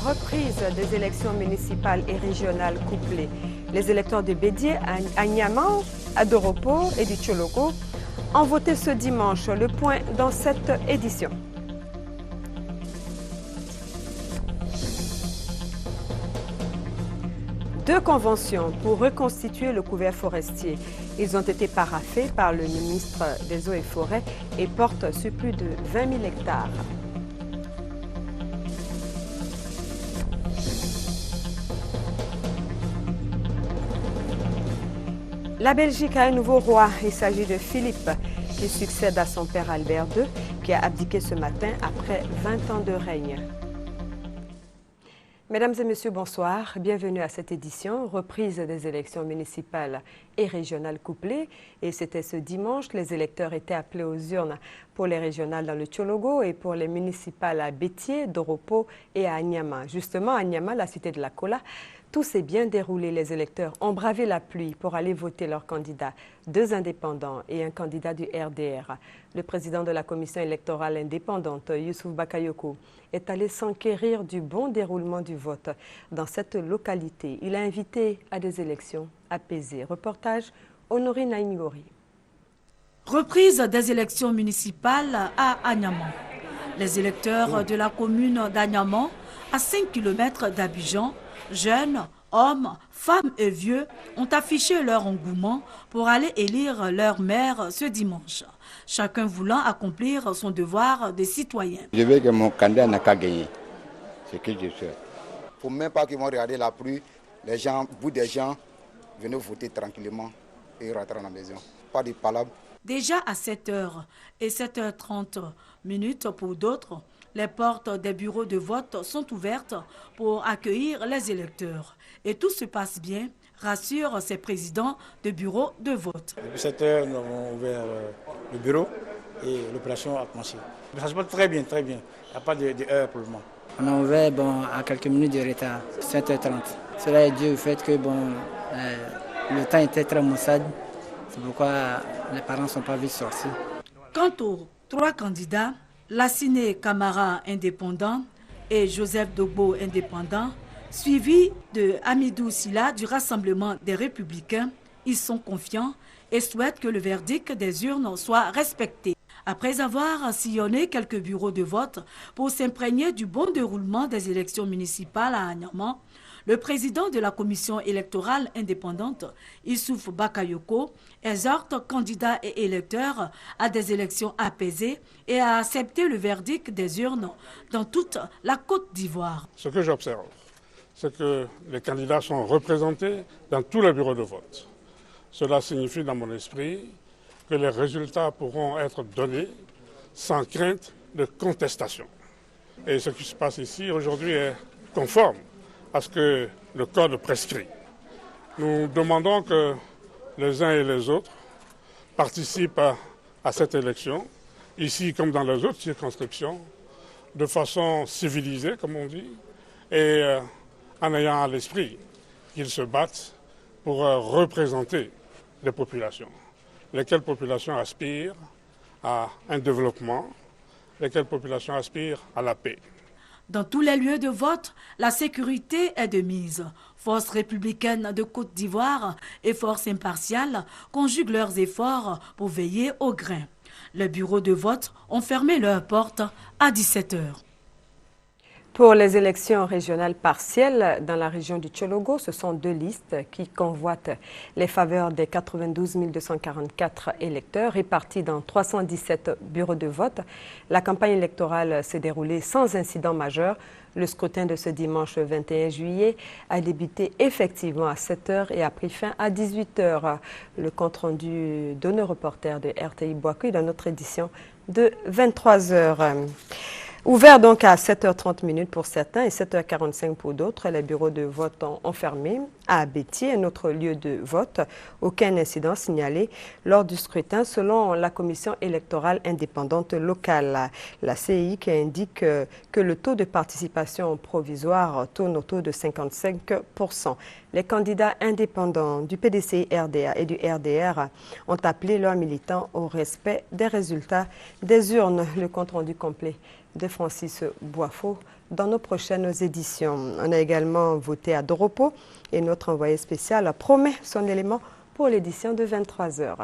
reprise des élections municipales et régionales couplées. Les électeurs de Bédié, Agnama, Adoropo et du Tchologo ont voté ce dimanche. Le point dans cette édition. Deux conventions pour reconstituer le couvert forestier. Ils ont été paraphés par le ministre des Eaux et Forêts et portent sur plus de 20 000 hectares. La Belgique a un nouveau roi. Il s'agit de Philippe, qui succède à son père Albert II, qui a abdiqué ce matin après 20 ans de règne. Mesdames et messieurs, bonsoir. Bienvenue à cette édition, reprise des élections municipales et régionales couplées. Et c'était ce dimanche, les électeurs étaient appelés aux urnes pour les régionales dans le Tchologo et pour les municipales à Bétié, Doropo et à Agnama. Justement, à Agnama, la cité de la Kola, tout s'est bien déroulé. Les électeurs ont bravé la pluie pour aller voter leurs candidats, deux indépendants et un candidat du RDR. Le président de la commission électorale indépendante, Youssouf Bakayoko, est allé s'enquérir du bon déroulement du vote dans cette localité. Il a invité à des élections apaisées. Reportage Honorine Naingori. Reprise des élections municipales à Agnama. Les électeurs de la commune d'Agnama, à 5 km d'Abidjan, jeunes, hommes, femmes et vieux, ont affiché leur engouement pour aller élire leur maire ce dimanche. Chacun voulant accomplir son devoir de citoyen. Je veux que mon candidat n'a qu'à gagner. C'est ce que je souhaite. Il ne faut même pas qu'ils vont regarder la pluie. Les gens, vous des gens, venez voter tranquillement et rentrer à la maison. Pas de palabres. Déjà à 7h et 7h30 pour d'autres, les portes des bureaux de vote sont ouvertes pour accueillir les électeurs. Et tout se passe bien, rassurent ces présidents de bureaux de vote. Depuis 7h, nous avons ouvert le bureau et l'opération a commencé. Ça se passe très bien, très bien. Il n'y a pas d'heure pour le moment. On a ouvert à quelques minutes de retard, 7h30. Cela est dû au fait que le temps était très maussade. C'est pourquoi les parents ne sont pas vite sortis. Quant aux trois candidats, Lassine Camara indépendant et Joseph Dogbo indépendant, suivis de Hamidou Silla du Rassemblement des Républicains, ils sont confiants et souhaitent que le verdict des urnes soit respecté. Après avoir sillonné quelques bureaux de vote pour s'imprégner du bon déroulement des élections municipales à Agnama, le président de la commission électorale indépendante, Youssouf Bakayoko, exhorte candidats et électeurs à des élections apaisées et à accepter le verdict des urnes dans toute la Côte d'Ivoire. Ce que j'observe, c'est que les candidats sont représentés dans tous les bureaux de vote. Cela signifie dans mon esprit que les résultats pourront être donnés sans crainte de contestation. Et ce qui se passe ici aujourd'hui est conforme à ce que le Code prescrit. Nous demandons que les uns et les autres participent à cette élection, ici comme dans les autres circonscriptions, de façon civilisée, comme on dit, et en ayant à l'esprit qu'ils se battent pour représenter les populations. Lesquelles populations aspirent à un développement, lesquelles populations aspirent à la paix. Dans tous les lieux de vote, la sécurité est de mise. Forces républicaines de Côte d'Ivoire et forces impartiales conjuguent leurs efforts pour veiller au grain. Les bureaux de vote ont fermé leurs portes à 17h. Pour les élections régionales partielles dans la région du Tchologo, ce sont deux listes qui convoitent les faveurs des 92 244 électeurs répartis dans 317 bureaux de vote. La campagne électorale s'est déroulée sans incident majeur. Le scrutin de ce dimanche 21 juillet a débuté effectivement à 7h et a pris fin à 18h. Le compte-rendu de nos reporters de RTI Boakou dans notre édition de 23h. Ouvert donc à 7h30 pour certains et 7h45 pour d'autres, les bureaux de vote ont fermé. À Bétié, un autre lieu de vote, aucun incident signalé lors du scrutin selon la commission électorale indépendante locale, la CEI, qui indique que le taux de participation provisoire tourne autour de 55%. Les candidats indépendants du PDCI-RDA et du RDR ont appelé leurs militants au respect des résultats des urnes. Le compte rendu complet de Francis Boifo dans nos prochaines éditions. On a également voté à Doropo et notre envoyé spécial promet son élément pour l'édition de 23h.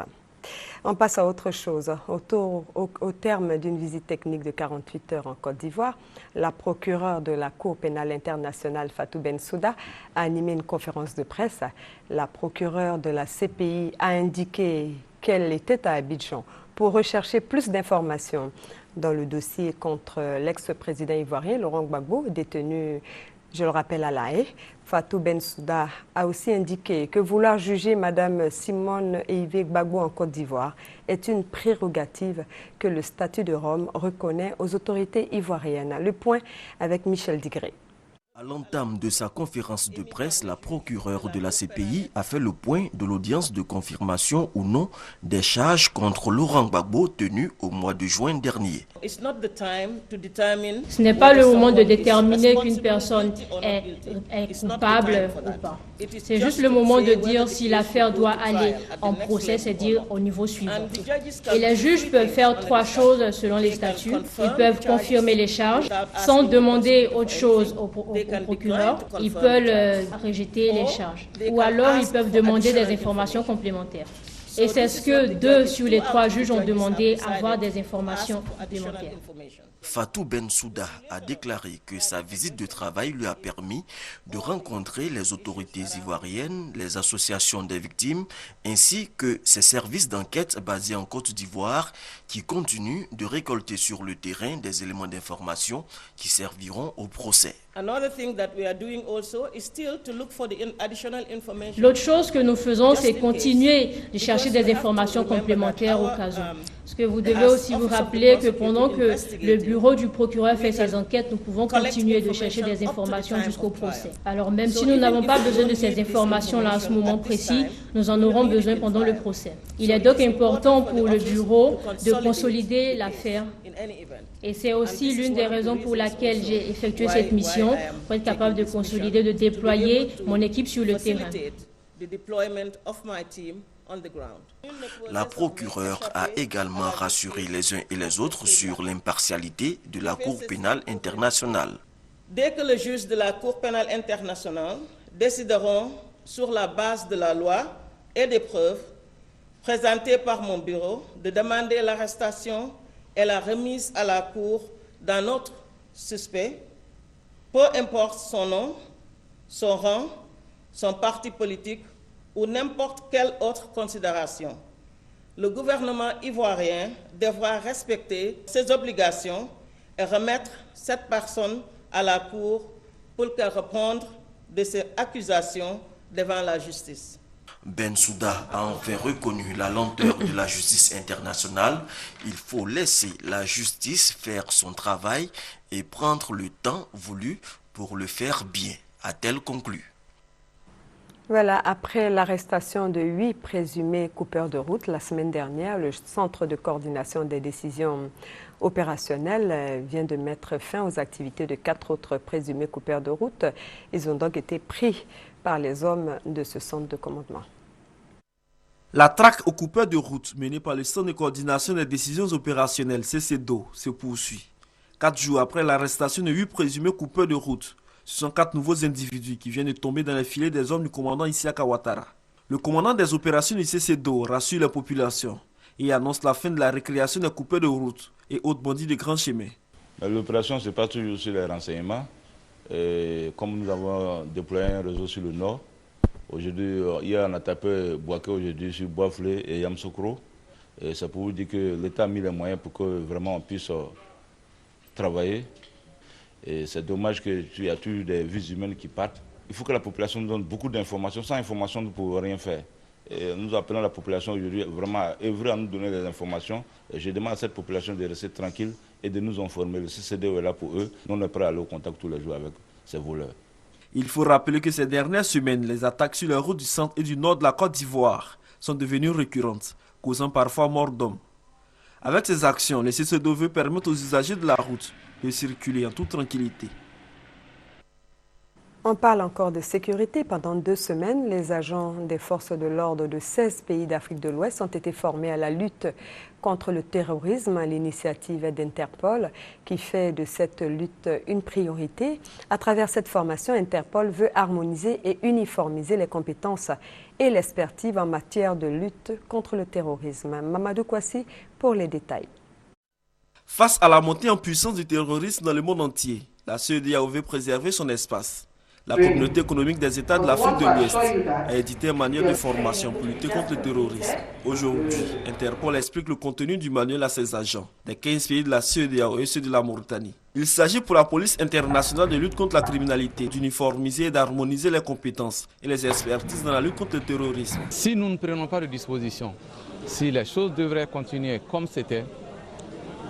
On passe à autre chose. Au terme d'une visite technique de 48 heures en Côte d'Ivoire, la procureure de la Cour pénale internationale Fatou Bensouda a animé une conférence de presse. La procureure de la CPI a indiqué qu'elle était à Abidjan pour rechercher plus d'informations dans le dossier contre l'ex-président ivoirien Laurent Gbagbo, détenu, je le rappelle, à La Haye. Fatou Bensouda a aussi indiqué que vouloir juger Mme Simone Eivé Gbagbo en Côte d'Ivoire est une prérogative que le statut de Rome reconnaît aux autorités ivoiriennes. Le point avec Michel Digré. À l'entame de sa conférence de presse, la procureure de la CPI a fait le point de l'audience de confirmation ou non des charges contre Laurent Gbagbo tenues au mois de juin dernier. Ce n'est pas le moment de déterminer qu'une personne est coupable ou pas. C'est juste le moment de dire si l'affaire doit aller en procès, c'est-à-dire au niveau suivant. Et les juges peuvent faire trois choses selon les statuts. Ils peuvent confirmer les charges sans demander autre chose au procureur. Ils peuvent rejeter les charges. Ou alors ils peuvent demander des informations complémentaires. Et c'est ce que 2 sur les 3 juges ont demandé, avoir des informations complémentaires. Fatou Bensouda a déclaré que sa visite de travail lui a permis de rencontrer les autorités ivoiriennes, les associations des victimes, ainsi que ses services d'enquête basés en Côte d'Ivoire qui continuent de récolter sur le terrain des éléments d'information qui serviront au procès. L'autre chose que nous faisons, c'est continuer de chercher des informations complémentaires au cas où. Parce que vous devez aussi vous rappeler que pendant que le bureau du procureur fait ses enquêtes, nous pouvons continuer de chercher des informations jusqu'au procès. Alors même si nous n'avons pas besoin de ces informations-là à ce moment précis, nous en aurons besoin pendant le procès. Il est donc important pour le bureau de consolider l'affaire. Et c'est aussi l'une des raisons pour laquelle j'ai effectué cette mission, pour être capable de consolider, de déployer mon équipe sur le terrain. La procureure a également rassuré les uns et les autres sur l'impartialité de la Cour pénale internationale. Dès que les juges de la Cour pénale internationale décideront sur la base de la loi et des preuves présentées par mon bureau de demander l'arrestation et la remise à la Cour d'un autre suspect, peu importe son nom, son rang, son parti politique ou n'importe quelle autre considération. Le gouvernement ivoirien devra respecter ses obligations et remettre cette personne à la Cour pour qu'elle réponde de ses accusations devant la justice. Bensouda a enfin reconnu la lenteur de la justice internationale. Il faut laisser la justice faire son travail et prendre le temps voulu pour le faire bien, a-t-elle conclu. Voilà, après l'arrestation de 8 présumés coupeurs de route la semaine dernière, le Centre de coordination des décisions opérationnelles vient de mettre fin aux activités de 4 autres présumés coupeurs de route. Ils ont donc été pris par les hommes de ce centre de commandement. La traque aux coupeurs de route menée par le Centre de coordination des décisions opérationnelles, CCDO, se poursuit. 4 jours après l'arrestation de 8 présumés coupeurs de route, ce sont 4 nouveaux individus qui viennent de tomber dans les filets des hommes du commandant Isiaka Ouattara. Le commandant des opérations du CCDO rassure la population et annonce la fin de la récréation des coupeurs de route et autres bandits de grands chemins. L'opération se passe toujours sur les renseignements. Et comme nous avons déployé un réseau sur le nord, aujourd'hui, hier on a tapé Boaké, aujourd'hui sur Boaflé et Yamsokro. Et c'est pour vous dire que l'État a mis les moyens pour que vraiment on puisse travailler. Et c'est dommage qu'il y ait toujours des vies humaines qui partent. Il faut que la population nous donne beaucoup d'informations. Sans information, nous ne pouvons rien faire. Et nous appelons la population aujourd'hui vraiment à œuvrer à nous donner des informations. Et je demande à cette population de rester tranquille et de nous informer. Le CCDO est là pour eux. Nous, on est prêts à aller au contact tous les jours avec ces voleurs. Il faut rappeler que ces dernières semaines, les attaques sur les routes du centre et du nord de la Côte d'Ivoire sont devenues récurrentes, causant parfois mort d'hommes. Avec ces actions, le CCDO veut permettre aux usagers de la route de circuler en toute tranquillité. On parle encore de sécurité. Pendant 2 semaines, les agents des forces de l'ordre de 16 pays d'Afrique de l'Ouest ont été formés à la lutte contre le terrorisme. L'initiative d'Interpol qui fait de cette lutte une priorité. À travers cette formation, Interpol veut harmoniser et uniformiser les compétences et l'expertise en matière de lutte contre le terrorisme. Mamadou Kouassi pour les détails. Face à la montée en puissance du terrorisme dans le monde entier, la CEDEAO veut préserver son espace. La communauté économique des États de l'Afrique de l'Ouest a édité un manuel de formation pour lutter contre le terrorisme. Aujourd'hui, Interpol explique le contenu du manuel à ses agents des 15 pays de la CEDEAO et ceux de la Mauritanie. Il s'agit pour la police internationale de lutte contre la criminalité d'uniformiser et d'harmoniser les compétences et les expertises dans la lutte contre le terrorisme. Si nous ne prenons pas de dispositions, si les choses devraient continuer comme c'était,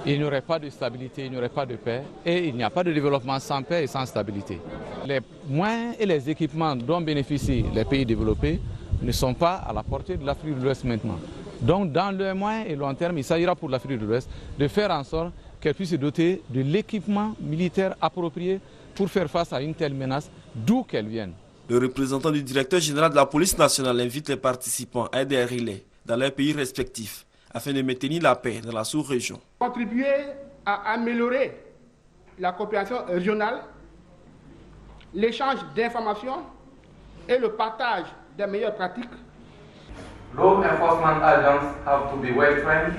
il n'y aurait pas de stabilité, il n'y aurait pas de paix et il n'y a pas de développement sans paix et sans stabilité. Les moyens et les équipements dont bénéficient les pays développés ne sont pas à la portée de l'Afrique de l'Ouest maintenant. Donc dans le moyen et long terme, il s'agira pour l'Afrique de l'Ouest de faire en sorte qu'elle puisse se doter de l'équipement militaire approprié pour faire face à une telle menace, d'où qu'elle vienne. Le représentant du directeur général de la police nationale invite les participants à aider à relais dans leurs pays respectifs afin de maintenir la paix dans la sous-région. Contribuer à améliorer la coopération régionale, l'échange d'informations et le partage des meilleures pratiques. Law enforcement agents have to be well trained.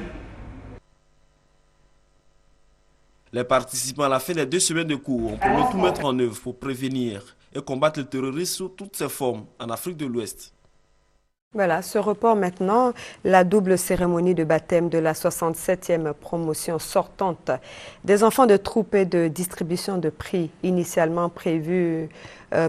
Les participants à la fin des 2 semaines de cours ont promis tout mettre en œuvre pour prévenir et combattre le terrorisme sous toutes ses formes en Afrique de l'Ouest. Voilà, ce report maintenant, la double cérémonie de baptême de la 67e promotion sortante des enfants de troupes et de distribution de prix initialement prévue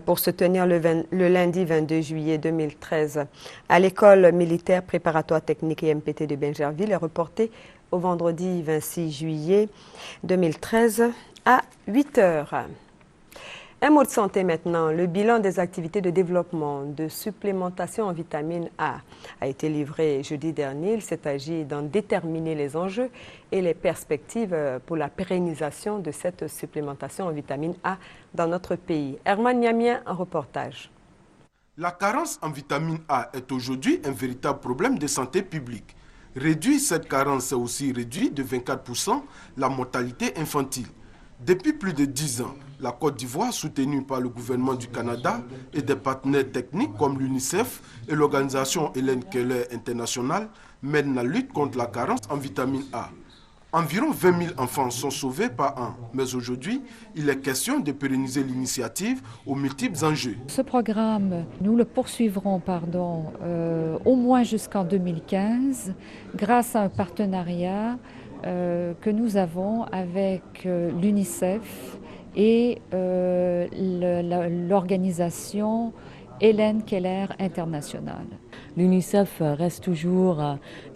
pour se tenir le lundi 22 juillet 2013 à l'école militaire préparatoire technique et MPT de Bingerville est reportée au vendredi 26 juillet 2013 à 8 h. Un mot de santé maintenant. Le bilan des activités de développement de supplémentation en vitamine A a été livré jeudi dernier. Il s'est agi d'en déterminer les enjeux et les perspectives pour la pérennisation de cette supplémentation en vitamine A dans notre pays. Herman Niamien, un reportage. La carence en vitamine A est aujourd'hui un véritable problème de santé publique. Réduire cette carence, c'est aussi réduire de 24% la mortalité infantile. Depuis plus de 10 ans, la Côte d'Ivoire, soutenue par le gouvernement du Canada et des partenaires techniques comme l'UNICEF et l'organisation Hélène Keller International, mène la lutte contre la carence en vitamine A. Environ 20 000 enfants sont sauvés par an, mais aujourd'hui, il est question de pérenniser l'initiative aux multiples enjeux. Ce programme, nous le poursuivrons au moins jusqu'en 2015, grâce à un partenariat que nous avons avec l'UNICEF et l'organisation Hélène Keller International. L'UNICEF reste toujours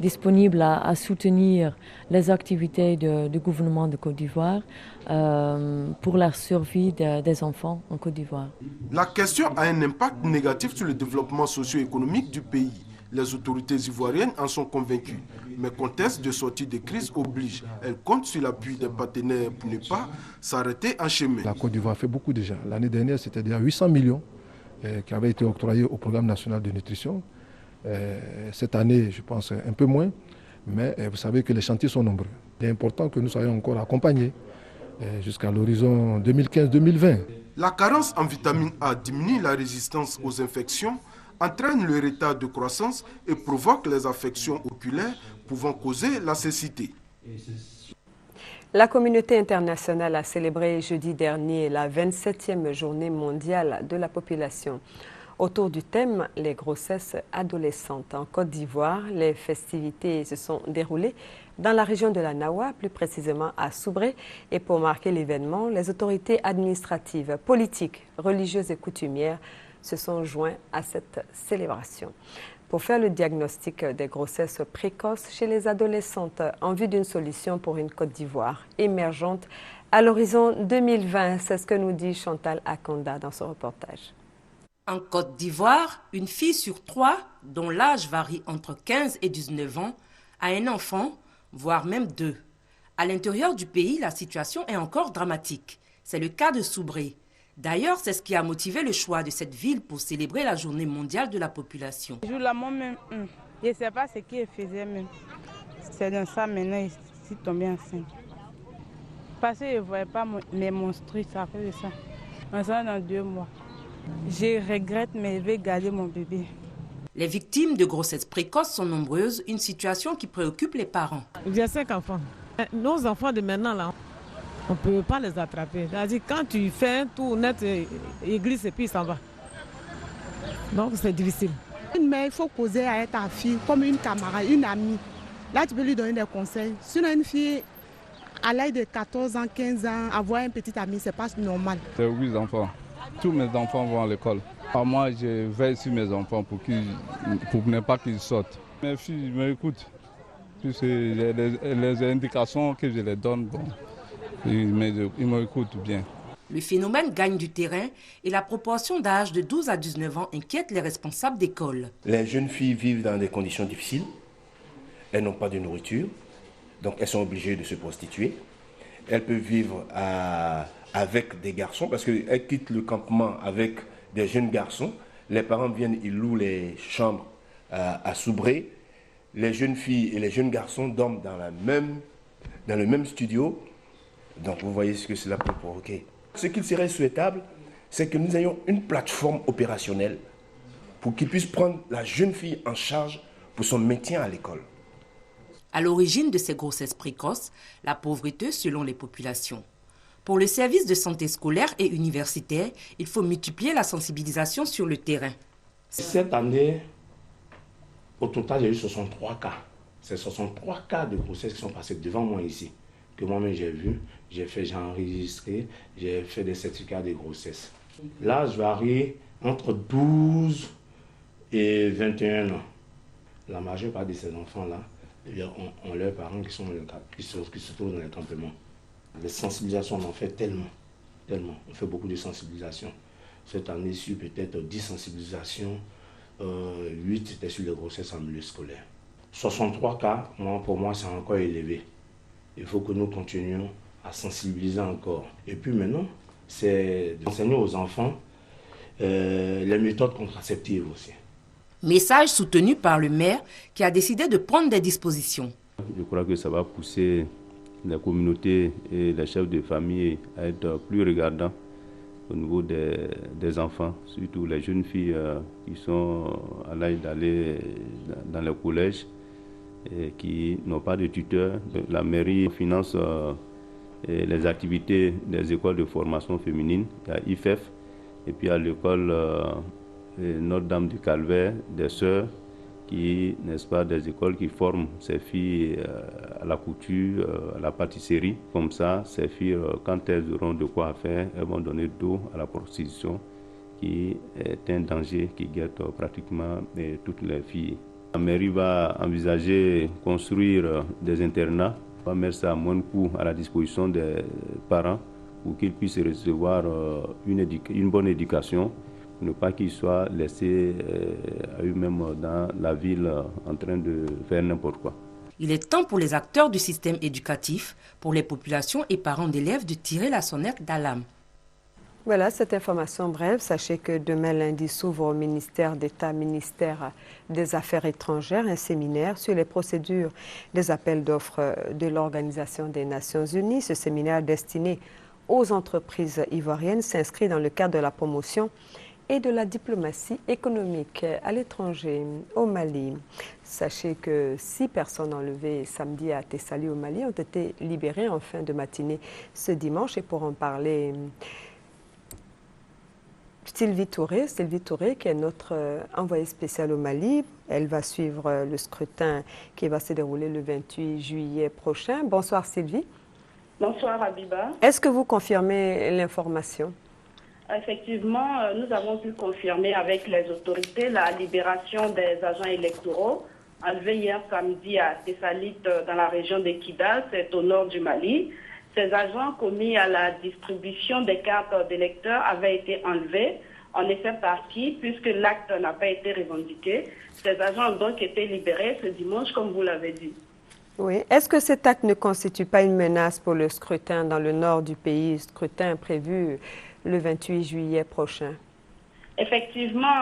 disponible à soutenir les activités du gouvernement de Côte d'Ivoire pour la survie des enfants en Côte d'Ivoire. La question a un impact négatif sur le développement socio-économique du pays. Les autorités ivoiriennes en sont convaincues, mais contexte de sortie de crise oblige. Elles comptent sur l'appui des partenaires pour ne pas s'arrêter en chemin. La Côte d'Ivoire fait beaucoup déjà. L'année dernière, c'était déjà 800 millions qui avaient été octroyés au programme national de nutrition. Cette année, je pense un peu moins, mais vous savez que les chantiers sont nombreux. Il est important que nous soyons encore accompagnés jusqu'à l'horizon 2015-2020. La carence en vitamine A diminue la résistance aux infections, entraîne le retard de croissance et provoque les affections oculaires pouvant causer la cécité. La communauté internationale a célébré jeudi dernier la 27e journée mondiale de la population. Autour du thème « Les grossesses adolescentes » en Côte d'Ivoire, les festivités se sont déroulées dans la région de la Nawa, plus précisément à Soubré. Et pour marquer l'événement, les autorités administratives, politiques, religieuses et coutumières se sont joints à cette célébration. Pour faire le diagnostic des grossesses précoces chez les adolescentes en vue d'une solution pour une Côte d'Ivoire émergente à l'horizon 2020, c'est ce que nous dit Chantal Akonda dans ce reportage. En Côte d'Ivoire, une fille sur 3, dont l'âge varie entre 15 et 19 ans, a un enfant, voire même 2. À l'intérieur du pays, la situation est encore dramatique. C'est le cas de Soubré. D'ailleurs, c'est ce qui a motivé le choix de cette ville pour célébrer la journée mondiale de la population. Ce jour-là, moi-même, je ne sais pas ce qu'il faisait même. C'est dans ça maintenant, je suis tombée enceinte. Parce que je ne voyais pas mes menstrues, ça fait de ça. Enceinte dans 2 mois. Je regrette, mais je vais garder mon bébé. Les victimes de grossesse précoce sont nombreuses, une situation qui préoccupe les parents. J'ai 5 enfants. Nos enfants de maintenant, là, on ne peut pas les attraper. C'est-à-dire quand tu fais un tour net, ils glissent et puis ils s'en vont. Donc c'est difficile. Mais il faut causer avec ta fille comme une camarade, une amie. Là, tu peux lui donner des conseils. Sinon, une fille à l'âge de 14 ans, 15 ans, avoir un petit ami, c'est pas normal. J'ai 8 enfants. Tous mes enfants vont à l'école. Moi, je veille sur mes enfants pour ne pas qu'ils sortent. Mes filles m'écoutent. Les indications que je les donne, bon, ils m'écoutent bien. Le phénomène gagne du terrain et la proportion d'âge de 12 à 19 ans inquiète les responsables d'école. Les jeunes filles vivent dans des conditions difficiles. Elles n'ont pas de nourriture, donc elles sont obligées de se prostituer. Elles peuvent vivre avec des garçons parce qu'elles quittent le campement avec des jeunes garçons. Les parents viennent, ils louent les chambres à Soubré. Les jeunes filles et les jeunes garçons dorment dans le même studio. Donc vous voyez ce que cela peut provoquer. Ce qu'il serait souhaitable, c'est que nous ayons une plateforme opérationnelle pour qu'ils puissent prendre la jeune fille en charge pour son maintien à l'école. À l'origine de ces grossesses précoces, la pauvreté selon les populations. Pour le service de santé scolaire et universitaire, il faut multiplier la sensibilisation sur le terrain. Cette année, au total, j'ai eu 63 cas. C'est 63 cas de grossesse qui sont passés devant moi ici, que moi-même j'ai vu, j'ai enregistré, j'ai fait des certificats de grossesse. L'âge varie entre 12 et 21 ans. La majeure partie de ces enfants-là ont leurs parents qui se trouvent dans les campements. Les sensibilisations, on en fait tellement. On fait beaucoup de sensibilisation. Cette année-ci, peut-être 10 sensibilisations, 8 étaient sur les grossesses en milieu scolaire. 63 cas, pour moi, c'est encore élevé. Il faut que nous continuions à sensibiliser encore. Et puis maintenant, c'est d'enseigner aux enfants les méthodes contraceptives aussi. Message soutenu par le maire qui a décidé de prendre des dispositions. Je crois que ça va pousser la communauté et les chefs de famille à être plus regardants au niveau des enfants, surtout les jeunes filles qui sont à l'âge d'aller dans le collège et qui n'ont pas de tuteur. La mairie finance les activités des écoles de formation féminine, il y a IFEF, et puis à l'école Notre-Dame du Calvaire, des sœurs, qui, n'est-ce pas, des écoles qui forment ces filles à la couture, à la pâtisserie. Comme ça, ces filles, quand elles auront de quoi faire, elles vont donner dos à la prostitution, qui est un danger qui guette pratiquement toutes les filles. La mairie va envisager construire des internats, va mettre ça à moins de coût à la disposition des parents pour qu'ils puissent recevoir une bonne éducation, ne pas qu'ils soient laissés à eux-mêmes dans la ville en train de faire n'importe quoi. Il est temps pour les acteurs du système éducatif, pour les populations et parents d'élèves de tirer la sonnette d'alarme. Voilà, cette information brève. Sachez que demain lundi s'ouvre au ministère d'État, ministère des Affaires étrangères, un séminaire sur les procédures des appels d'offres de l'Organisation des Nations Unies. Ce séminaire destiné aux entreprises ivoiriennes s'inscrit dans le cadre de la promotion et de la diplomatie économique à l'étranger, au Mali. Sachez que 6 personnes enlevées samedi à Tessali au Mali ont été libérées en fin de matinée ce dimanche. Et pour en parler, Sylvie Touré qui est notre envoyée spéciale au Mali. Elle va suivre le scrutin qui va se dérouler le 28 juillet prochain. Bonsoir Sylvie. Bonsoir Abiba. Est-ce que vous confirmez l'information? Effectivement, nous avons pu confirmer avec les autorités la libération des agents électoraux enlevés hier samedi à Tessalit dans la région de Kidal, c'est au nord du Mali. Ces agents commis à la distribution des cartes d'électeurs avaient été enlevés. En effet partie, puisque l'acte n'a pas été revendiqué. Ces agents ont donc été libérés ce dimanche, comme vous l'avez dit. Oui. Est-ce que cet acte ne constitue pas une menace pour le scrutin dans le nord du pays, scrutin prévu le 28 juillet prochain? Effectivement,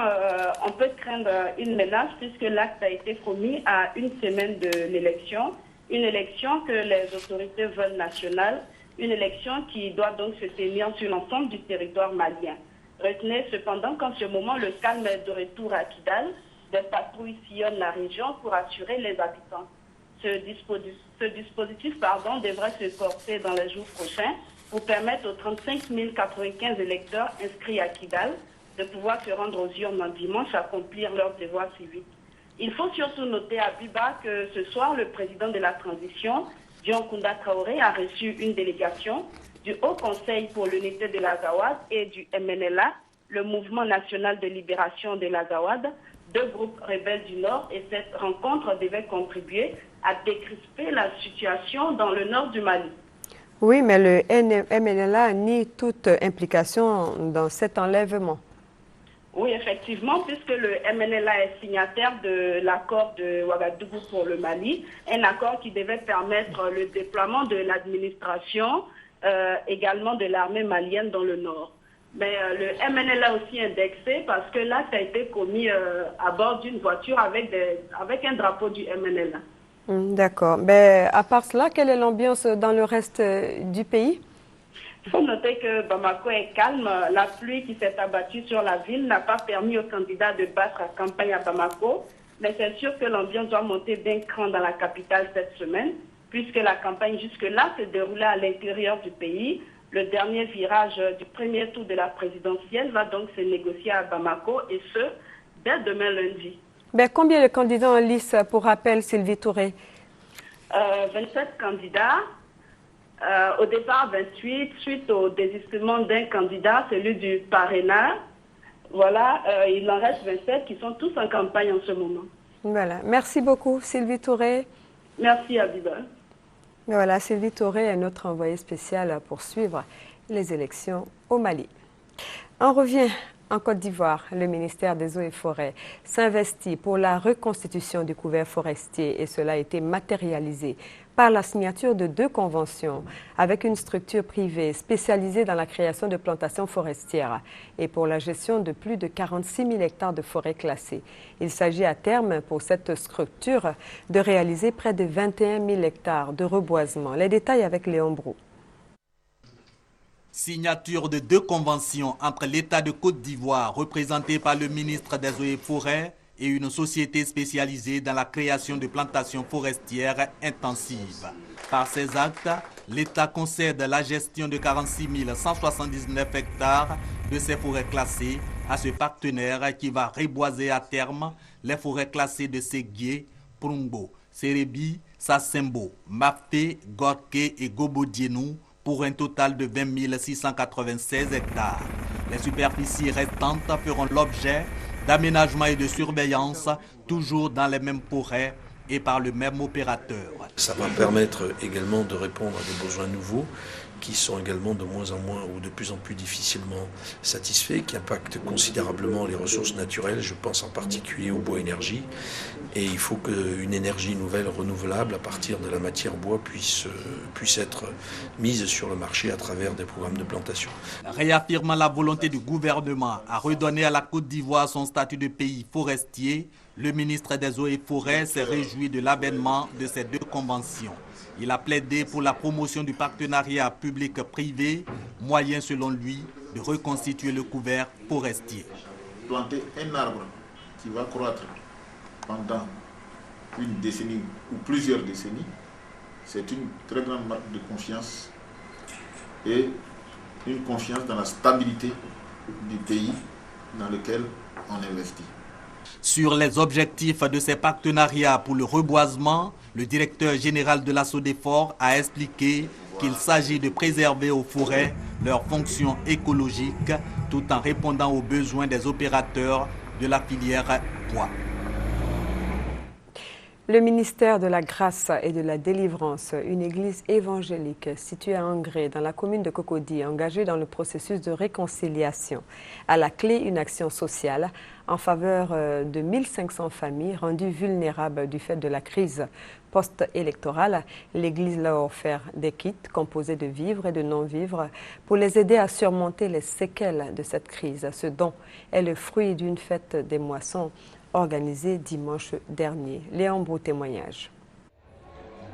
on peut craindre une menace puisque l'acte a été commis à une semaine de l'élection. Une élection que les autorités veulent nationale, une élection qui doit donc se tenir sur l'ensemble du territoire malien. Retenez cependant qu'en ce moment, le calme est de retour à Kidal. Des patrouilles sillonnent la région pour assurer les habitants. Ce dispositif devrait se porter dans les jours prochains pour permettre aux 35 095 électeurs inscrits à Kidal de pouvoir se rendre aux urnes un dimanche, accomplir leurs devoirs civiques. Il faut surtout noter à Biba que ce soir, le président de la transition, Dion Kounda Traoré, a reçu une délégation du Haut Conseil pour l'unité de l'Azawad et du MNLA, le Mouvement national de libération de l'Azawad, deux groupes rebelles du Nord, et cette rencontre devait contribuer à décrisper la situation dans le nord du Mali. Oui, mais le MNLA nie toute implication dans cet enlèvement. Oui, effectivement, puisque le MNLA est signataire de l'accord de Ouagadougou pour le Mali, un accord qui devait permettre le déploiement de l'administration, également de l'armée malienne dans le nord. Mais le MNLA aussi indexé parce que l'acte a été commis à bord d'une voiture avec un drapeau du MNLA. D'accord. Mais à part cela, quelle est l'ambiance dans le reste du pays? Il faut noter que Bamako est calme. La pluie qui s'est abattue sur la ville n'a pas permis aux candidats de battre la campagne à Bamako. Mais c'est sûr que l'ambiance doit monter d'un cran dans la capitale cette semaine, puisque la campagne jusque-là se déroulait à l'intérieur du pays. Le dernier virage du premier tour de la présidentielle va donc se négocier à Bamako, et ce, dès demain lundi. Mais combien de candidats en lice, pour rappel, Sylvie Touré? 27 candidats. Au départ, 28, suite au désistement d'un candidat, celui du parrainage. Voilà, il en reste 27 qui sont tous en campagne en ce moment. Voilà, merci beaucoup Sylvie Touré. Merci Abiba. Voilà, Sylvie Touré est notre envoyée spéciale pour suivre les élections au Mali. On revient en Côte d'Ivoire. Le ministère des Eaux et Forêts s'investit pour la reconstitution du couvert forestier et cela a été matérialisé par la signature de 2 conventions avec une structure privée spécialisée dans la création de plantations forestières et pour la gestion de plus de 46 000 hectares de forêts classées. Il s'agit à terme pour cette structure de réaliser près de 21 000 hectares de reboisement. Les détails avec Léon Brou. Signature de 2 conventions entre l'État de Côte d'Ivoire, représenté par le ministre des Eaux et Forêts, et une société spécialisée dans la création de plantations forestières intensives. Par ces actes, l'État concède la gestion de 46 179 hectares de ces forêts classées à ce partenaire qui va reboiser à terme les forêts classées de Séguié, Prumbo, Sérébi, Sassembo, Mafé, Gorké et Gobodienou pour un total de 20 696 hectares. Les superficies restantes feront l'objet d'aménagement et de surveillance, toujours dans les mêmes forêts et par le même opérateur. Ça va permettre également de répondre à des besoins nouveaux qui sont également de moins en moins ou de plus en plus difficilement satisfaits, qui impactent considérablement les ressources naturelles. Je pense en particulier au bois énergie. Et il faut qu'une énergie nouvelle, renouvelable, à partir de la matière bois, puisse être mise sur le marché à travers des programmes de plantation. Réaffirmant la volonté du gouvernement à redonner à la Côte d'Ivoire son statut de pays forestier, le ministre des Eaux et Forêts s'est réjoui de l'avènement de ces 2 conventions. Il a plaidé pour la promotion du partenariat public-privé, moyen selon lui de reconstituer le couvert forestier. Planter un arbre qui va croître pendant une décennie ou plusieurs décennies, c'est une très grande marque de confiance et une confiance dans la stabilité du pays dans lequel on investit. Sur les objectifs de ces partenariats pour le reboisement, le directeur général de la SODEFOR a expliqué qu'il s'agit de préserver aux forêts leurs fonctions écologiques tout en répondant aux besoins des opérateurs de la filière bois. Le ministère de la Grâce et de la Délivrance, une église évangélique située à Angré, dans la commune de Cocody, engagée dans le processus de réconciliation. À la clé, une action sociale en faveur de 1500 familles rendues vulnérables du fait de la crise post-électorale, l'Église leur a offert des kits composés de vivres et de non-vivres pour les aider à surmonter les séquelles de cette crise. Ce don est le fruit d'une fête des moissons organisée dimanche dernier. Léon Brou témoignage.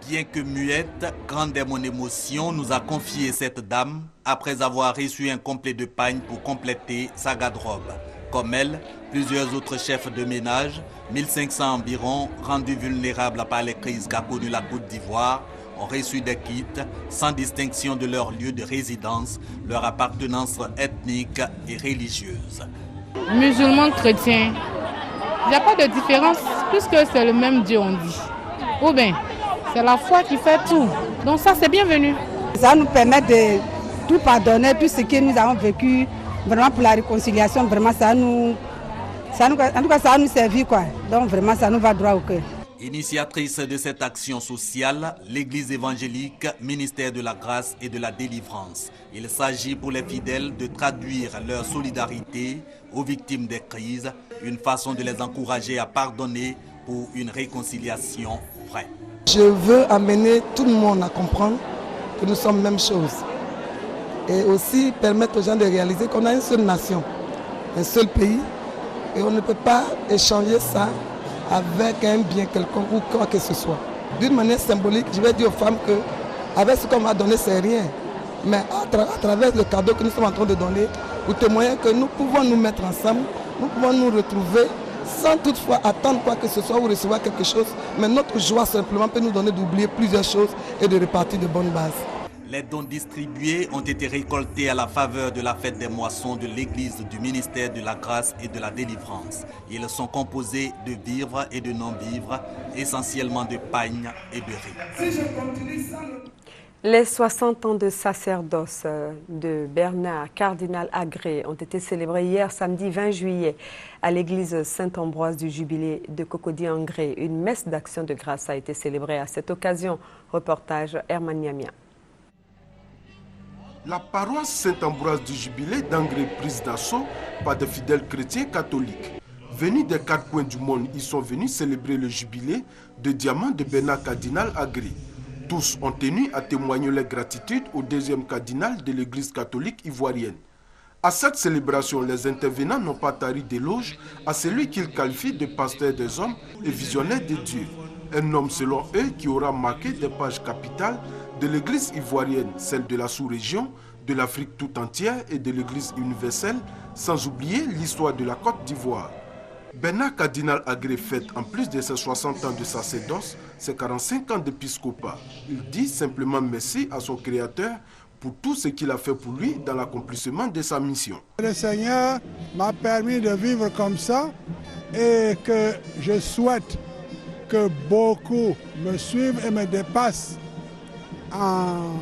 Bien que muette, grande est mon émotion, nous a confié cette dame après avoir reçu un complet de pagne pour compléter sa garde-robe. Comme elle, plusieurs autres chefs de ménage, 1500 environ, rendus vulnérables par les crises qu'a connues la Côte d'Ivoire, ont reçu des kits sans distinction de leur lieu de résidence, leur appartenance ethnique et religieuse. Musulmans, chrétiens, il n'y a pas de différence puisque c'est le même Dieu, on dit. Ou bien, c'est la foi qui fait tout. Donc ça, c'est bienvenu. Ça nous permet de tout pardonner, tout ce que nous avons vécu, vraiment pour la réconciliation, vraiment en tout cas, ça nous servit quoi. Donc vraiment, ça nous va droit au cœur. Initiatrice de cette action sociale, l'Église évangélique, ministère de la grâce et de la délivrance. Il s'agit pour les fidèles de traduire leur solidarité aux victimes des crises, une façon de les encourager à pardonner pour une réconciliation vraie. Je veux amener tout le monde à comprendre que nous sommes même chose. Et aussi permettre aux gens de réaliser qu'on a une seule nation, un seul pays, et on ne peut pas échanger ça avec un bien quelconque ou quoi que ce soit. D'une manière symbolique, je vais dire aux femmes que avec ce qu'on va donner, c'est rien. Mais à travers le cadeau que nous sommes en train de donner, pour témoigner que nous pouvons nous mettre ensemble, nous pouvons nous retrouver sans toutefois attendre quoi que ce soit ou recevoir quelque chose. Mais notre joie simplement peut nous donner d'oublier plusieurs choses et de repartir de bonnes bases. Les dons distribués ont été récoltés à la faveur de la fête des moissons de l'Église du ministère de la grâce et de la délivrance. Ils sont composés de vivres et de non-vivres, essentiellement de pagne et de riz. Les 60 ans de sacerdoce de Bernard Cardinal Agré ont été célébrés hier samedi 20 juillet à l'église Saint-Ambroise du Jubilé de Cocody-en-Gré. Une messe d'action de grâce a été célébrée à cette occasion. Reportage Herman Niamia. La paroisse Saint-Ambroise du Jubilé d'Angré prise d'assaut par des fidèles chrétiens catholiques. Venus des quatre coins du monde, ils sont venus célébrer le jubilé de diamant de Bernard Cardinal Agré. Tous ont tenu à témoigner leur gratitude au deuxième cardinal de l'Église catholique ivoirienne. À cette célébration, les intervenants n'ont pas tari d'éloges à celui qu'ils qualifient de pasteur des hommes et visionnaire de Dieu. Un homme selon eux qui aura marqué des pages capitales de l'Église ivoirienne, celle de la sous-région, de l'Afrique tout entière et de l'Église universelle, sans oublier l'histoire de la Côte d'Ivoire. Bernard Cardinal Agré fête, en plus de ses 60 ans de sacerdoce, ses 45 ans d'épiscopat. Il dit simplement merci à son Créateur pour tout ce qu'il a fait pour lui dans l'accomplissement de sa mission. Le Seigneur m'a permis de vivre comme ça et que je souhaite que beaucoup me suivent et me dépassent en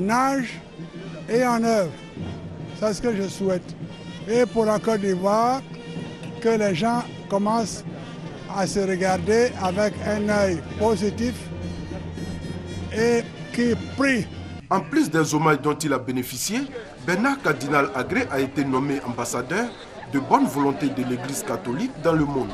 âge et en œuvre. C'est ce que je souhaite. Et pour la Côte d'Ivoire, que les gens commencent à se regarder avec un œil positif et qui prient. En plus des hommages dont il a bénéficié, Bernard Cardinal Agré a été nommé ambassadeur de bonne volonté de l'Église catholique dans le monde.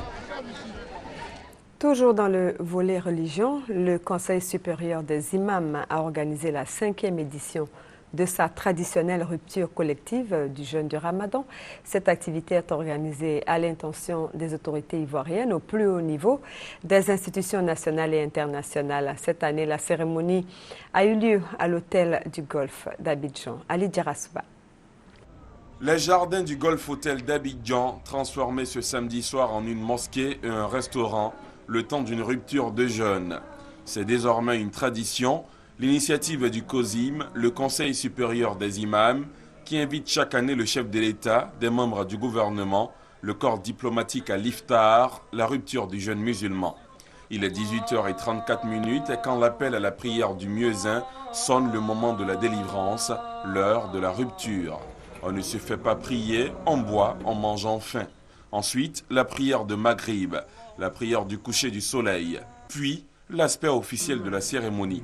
Toujours dans le volet religion, le Conseil supérieur des imams a organisé la 5e édition de sa traditionnelle rupture collective du jeûne du Ramadan. Cette activité est organisée à l'intention des autorités ivoiriennes au plus haut niveau des institutions nationales et internationales. Cette année, la cérémonie a eu lieu à l'hôtel du Golfe d'Abidjan. Ali Djarasouba. Les jardins du Golf Hôtel d'Abidjan, transformés ce samedi soir en une mosquée et un restaurant, le temps d'une rupture de jeûne. C'est désormais une tradition. L'initiative du COSIM, le Conseil supérieur des imams, qui invite chaque année le chef de l'État, des membres du gouvernement, le corps diplomatique à l'iftar, la rupture du jeûne musulman. Il est 18h34 et quand l'appel à la prière du muezzin sonne le moment de la délivrance, l'heure de la rupture. On ne se fait pas prier, on boit en mangeant faim. Ensuite, la prière de Maghrib, la prière du coucher du soleil, puis l'aspect officiel de la cérémonie.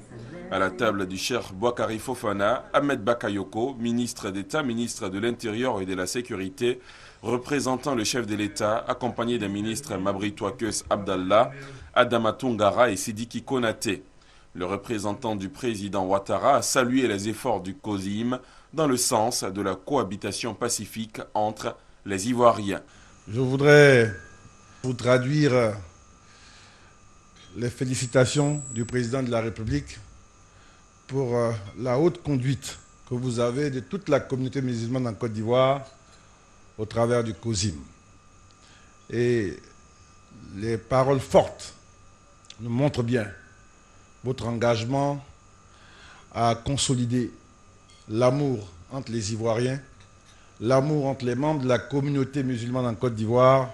À la table du Cheikh Boakari Fofana, Ahmed Bakayoko, ministre d'État, ministre de l'Intérieur et de la Sécurité, représentant le chef de l'État, accompagné des ministres Mabri Touakeus Abdallah, Adama Tungara et Sidiki Konaté. Le représentant du président Ouattara a salué les efforts du COSIM dans le sens de la cohabitation pacifique entre les Ivoiriens. Je voudrais vous traduire les félicitations du président de la République pour la haute conduite que vous avez de toute la communauté musulmane en Côte d'Ivoire au travers du COSIM. Et les paroles fortes nous montrent bien votre engagement à consolider l'amour entre les Ivoiriens, l'amour entre les membres de la communauté musulmane en Côte d'Ivoire,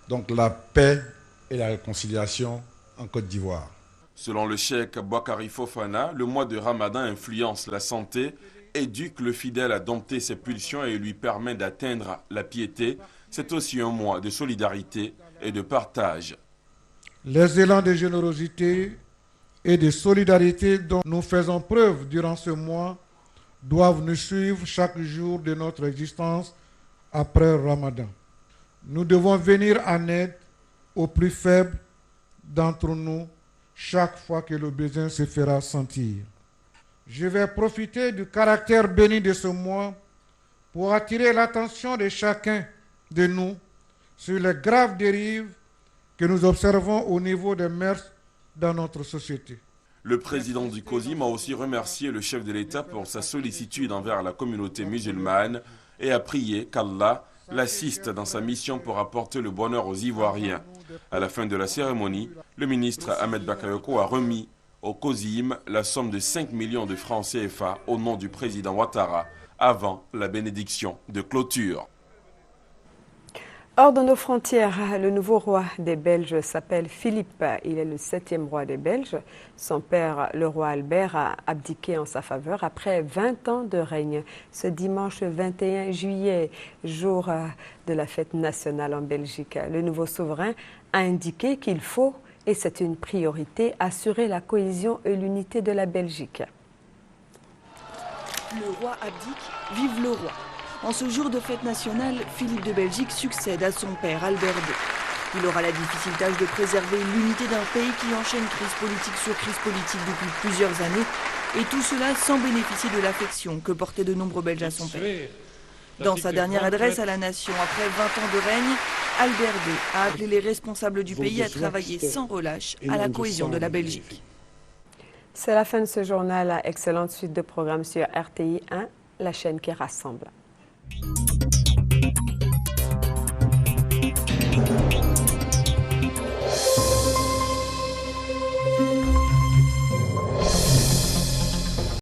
donc la paix et la réconciliation en Côte d'Ivoire. Selon le cheikh Boakari Fofana, le mois de Ramadan influence la santé, éduque le fidèle à dompter ses pulsions et lui permet d'atteindre la piété. C'est aussi un mois de solidarité et de partage. Les élans de générosité et de solidarité dont nous faisons preuve durant ce mois doivent nous suivre chaque jour de notre existence après Ramadan. Nous devons venir en aide aux plus faibles d'entre nous chaque fois que le besoin se fera sentir. Je vais profiter du caractère béni de ce mois pour attirer l'attention de chacun de nous sur les graves dérives que nous observons au niveau des mœurs dans notre société. Le président du COSIM a aussi remercié le chef de l'État pour sa sollicitude envers la communauté musulmane et a prié qu'Allah l'assiste dans sa mission pour apporter le bonheur aux Ivoiriens. À la fin de la cérémonie, le ministre Ahmed Bakayoko a remis au COSIM la somme de 5 millions de francs CFA au nom du président Ouattara avant la bénédiction de clôture. Hors de nos frontières, le nouveau roi des Belges s'appelle Philippe. Il est le 7e roi des Belges. Son père, le roi Albert, a abdiqué en sa faveur après 20 ans de règne. Ce dimanche 21 juillet, jour de la fête nationale en Belgique, le nouveau souverain a indiqué qu'il faut, et c'est une priorité, assurer la cohésion et l'unité de la Belgique. Le roi abdique, vive le roi. En ce jour de fête nationale, Philippe de Belgique succède à son père Albert II. Il aura la difficile tâche de préserver l'unité d'un pays qui enchaîne crise politique sur crise politique depuis plusieurs années, et tout cela sans bénéficier de l'affection que portaient de nombreux Belges à son père. Dans sa dernière adresse à la nation après 20 ans de règne, Albert II a appelé les responsables du pays à travailler sans relâche à la cohésion de la Belgique. C'est la fin de ce journal. Excellente suite de programmes sur RTI 1, la chaîne qui rassemble.